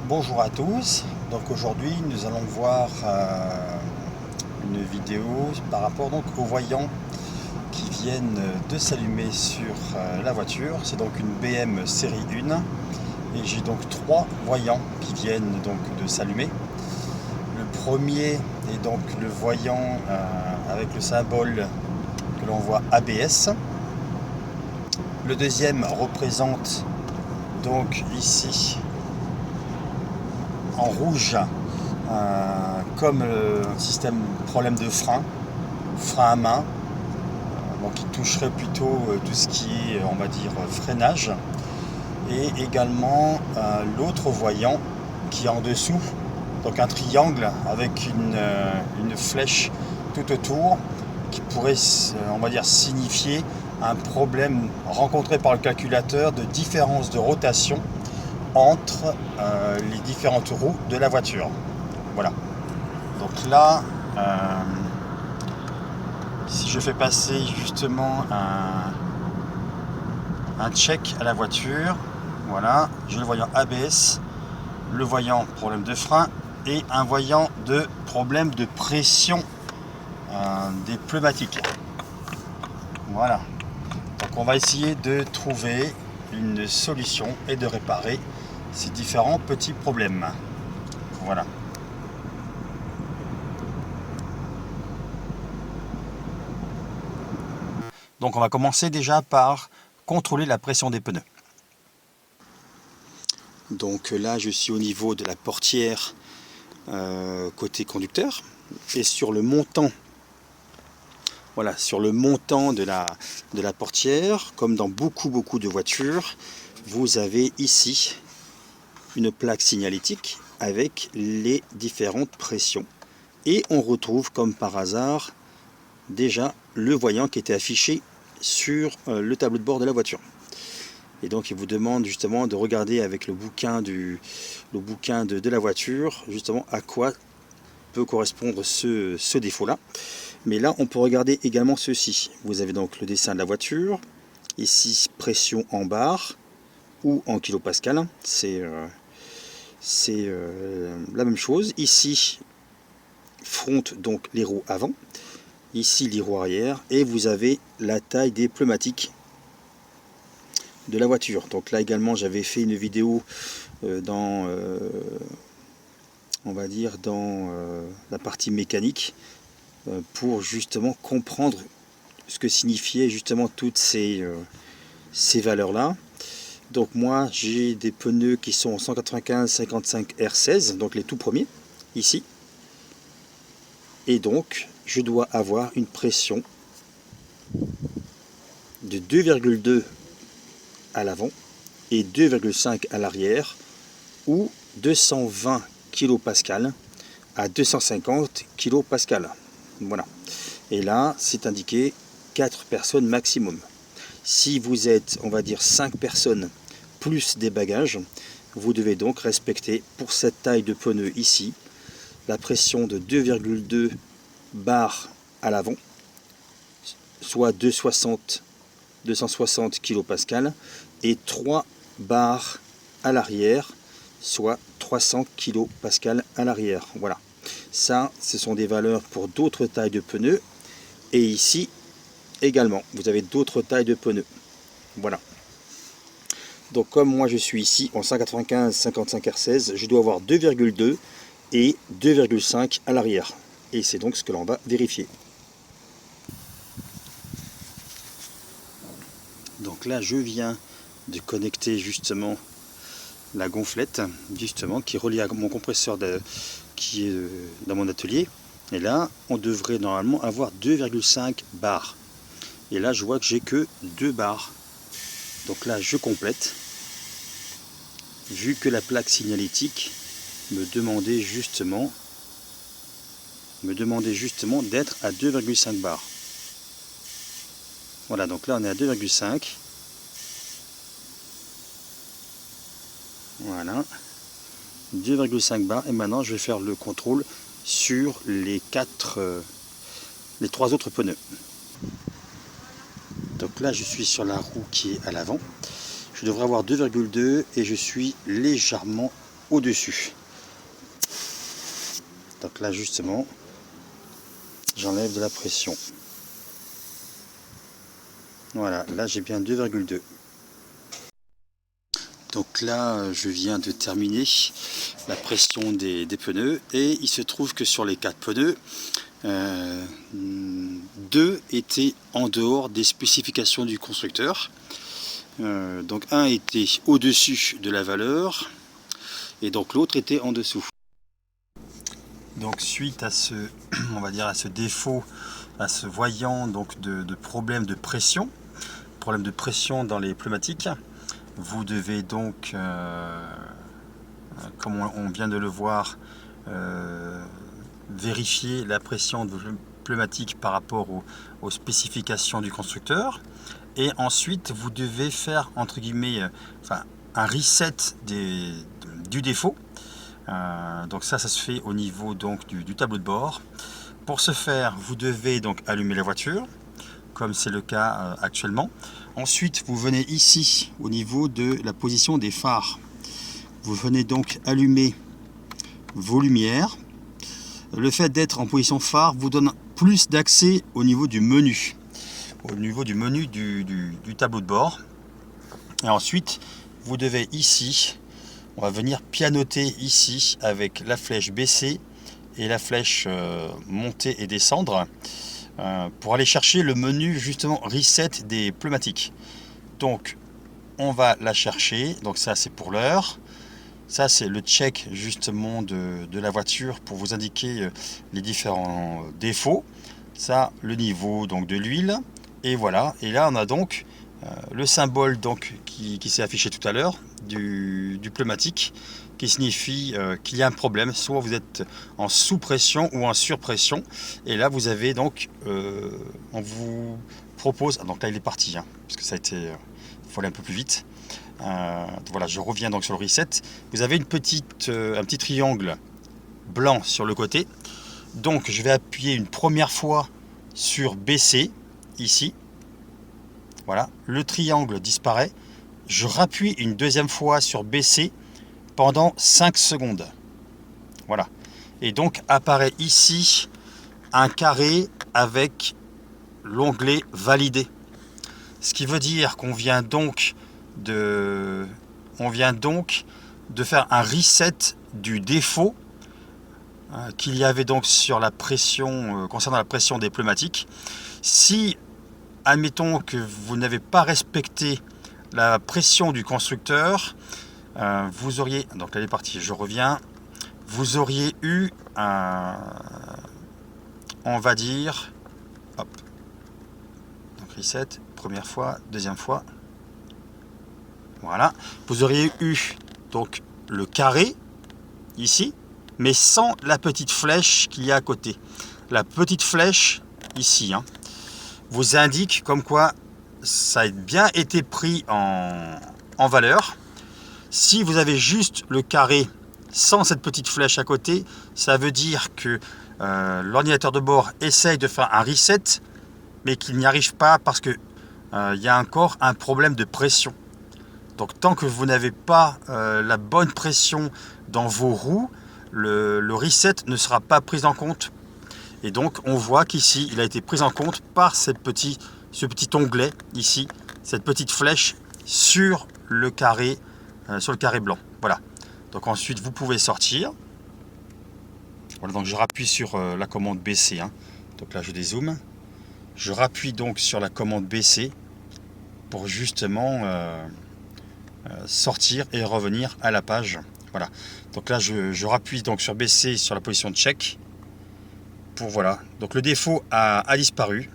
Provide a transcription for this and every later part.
Bonjour à tous, donc aujourd'hui nous allons voir une vidéo par rapport donc aux voyants qui viennent de s'allumer sur la voiture. C'est donc une BM série 1 et j'ai donc trois voyants qui viennent donc de s'allumer. Le premier est donc le voyant avec le symbole que l'on voit ABS. Le deuxième représente donc ici en rouge comme un système problème de frein à main, donc qui toucherait plutôt tout ce qui est on va dire freinage, et également l'autre voyant qui est en dessous, donc un triangle avec une flèche tout autour qui pourrait on va dire signifier un problème rencontré par le calculateur de différence de rotation entre les différentes roues de la voiture. Voilà. Donc là, si je fais passer justement un check à la voiture, voilà, j'ai le voyant ABS, le voyant problème de frein et un voyant de problème de pression des pneumatiques. Voilà. Donc on va essayer de trouver une solution et de réparer ces différents petits problèmes. Voilà. Donc on va commencer déjà par contrôler la pression des pneus. Donc là je suis au niveau de la portière côté conducteur, et sur le montant, voilà, sur le montant de la portière, comme dans beaucoup de voitures, vous avez ici une plaque signalétique avec les différentes pressions, et on retrouve comme par hasard déjà le voyant qui était affiché sur le tableau de bord de la voiture. Et donc il vous demande justement de regarder avec le bouquin de la voiture justement à quoi peut correspondre ce défaut là. Mais là on peut regarder également ceci. Vous avez donc le dessin de la voiture, ici pression en bar ou en kilopascal, c'est la même chose. Ici fronte donc les roues avant, ici les roues arrière, et vous avez la taille des pneumatiques de la voiture. Donc là également j'avais fait une vidéo dans on va dire dans la partie mécanique pour justement comprendre ce que signifiaient justement toutes ces valeurs là. Donc moi j'ai des pneus qui sont 195/55 R16, donc les tout premiers ici, et donc je dois avoir une pression de 2,2 à l'avant et 2,5 à l'arrière, ou 220 kPa à 250 kPa. Voilà. Et là, c'est indiqué 4 personnes maximum. Si vous êtes, on va dire, 5 personnes plus des bagages, vous devez donc respecter pour cette taille de pneu ici la pression de 2,2 bar à l'avant, soit 260 kPa, et 3 bars à l'arrière, soit 300 kPa à l'arrière. Voilà. Ça, ce sont des valeurs pour d'autres tailles de pneus. Et ici, également, vous avez d'autres tailles de pneus. Voilà. Donc, comme moi, je suis ici en 195/55 R16, je dois avoir 2,2 et 2,5 à l'arrière. Et c'est donc ce que l'on va vérifier. Donc là, je viens de connecter justement la gonflette justement qui est reliée à mon compresseur qui est dans mon atelier, et là on devrait normalement avoir 2,5 bars, et là je vois que j'ai que 2 bars. Donc là je complète, vu que la plaque signalétique me demandait justement d'être à 2,5 bars. Voilà, donc là on est à 2,5. Voilà, 2,5 bars, et maintenant je vais faire le contrôle sur les 3 autres pneus. Donc là je suis sur la roue qui est à l'avant, je devrais avoir 2,2 et je suis légèrement au-dessus. Donc là justement, j'enlève de la pression. Voilà, là j'ai bien 2,2. Donc là, je viens de terminer la pression des pneus et il se trouve que sur les 4 pneus, 2 étaient en dehors des spécifications du constructeur. Donc un était au-dessus de la valeur et donc l'autre était en dessous. Donc suite à ce, on va dire à ce défaut, à ce voyant donc de problème de pression dans les pneumatiques, vous devez donc, comme on vient de le voir, vérifier la pression de vos pneumatiques par rapport aux spécifications du constructeur. Et ensuite, vous devez faire, entre guillemets, un reset du défaut. Donc ça se fait au niveau donc, du tableau de bord. Pour ce faire, vous devez donc allumer la voiture, comme c'est le cas actuellement. Ensuite, vous venez ici, au niveau de la position des phares. Vous venez donc allumer vos lumières. Le fait d'être en position phare vous donne plus d'accès au niveau du menu. Au niveau du menu du tableau de bord. Et ensuite, vous devez ici, on va venir pianoter ici avec la flèche baisser et la flèche monter et descendre pour aller chercher le menu justement reset des pneumatiques. Donc, on va la chercher. Donc ça, c'est pour l'heure. Ça, c'est le check justement de la voiture pour vous indiquer les différents défauts. Ça, le niveau donc de l'huile. Et voilà, et là on a donc le symbole donc, qui s'est affiché tout à l'heure du pneumatique, qui signifie qu'il y a un problème, soit vous êtes en sous-pression ou en surpression. Et là vous avez donc, on vous propose, donc là il est parti, hein, parce que ça a été, il faut aller un peu plus vite. Voilà, je reviens donc sur le reset. Vous avez un petit triangle blanc sur le côté. Donc je vais appuyer une première fois sur baisser. Ici, voilà, le triangle disparaît. Je rappuie une deuxième fois sur baisser pendant 5 secondes. Voilà. Et donc apparaît ici un carré avec l'onglet validé. Ce qui veut dire qu'on vient donc de faire un reset du défaut qu'il y avait donc sur la pression, concernant la pression des pneumatiques. Si, admettons que vous n'avez pas respecté la pression du constructeur, vous auriez, donc là elle est partie, je reviens, vous auriez eu un, on va dire, hop, donc reset, première fois, deuxième fois, voilà, vous auriez eu donc le carré ici, mais sans la petite flèche qu'il y a à côté. La petite flèche ici, hein, vous indique comme quoi ça a bien été pris en valeur. Si vous avez juste le carré sans cette petite flèche à côté, ça veut dire que l'ordinateur de bord essaye de faire un reset, mais qu'il n'y arrive pas parce que il y a encore un problème de pression. Donc tant que vous n'avez pas la bonne pression dans vos roues, le reset ne sera pas pris en compte. Et donc on voit qu'ici il a été pris en compte par ce petit onglet ici, cette petite flèche sur le carré blanc. Voilà. Donc ensuite vous pouvez sortir. Voilà, donc je rappuie sur la commande baisser. Hein. Donc là je dézoome. Je rappuie donc sur la commande baisser pour justement sortir et revenir à la page. Voilà. Donc là je rappuie donc sur baisser sur la position de check. Pour voilà. Donc le défaut a disparu.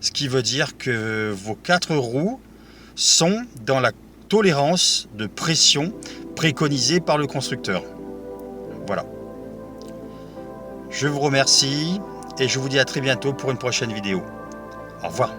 Ce qui veut dire que vos 4 roues sont dans la tolérance de pression préconisée par le constructeur. Voilà. Je vous remercie et je vous dis à très bientôt pour une prochaine vidéo. Au revoir.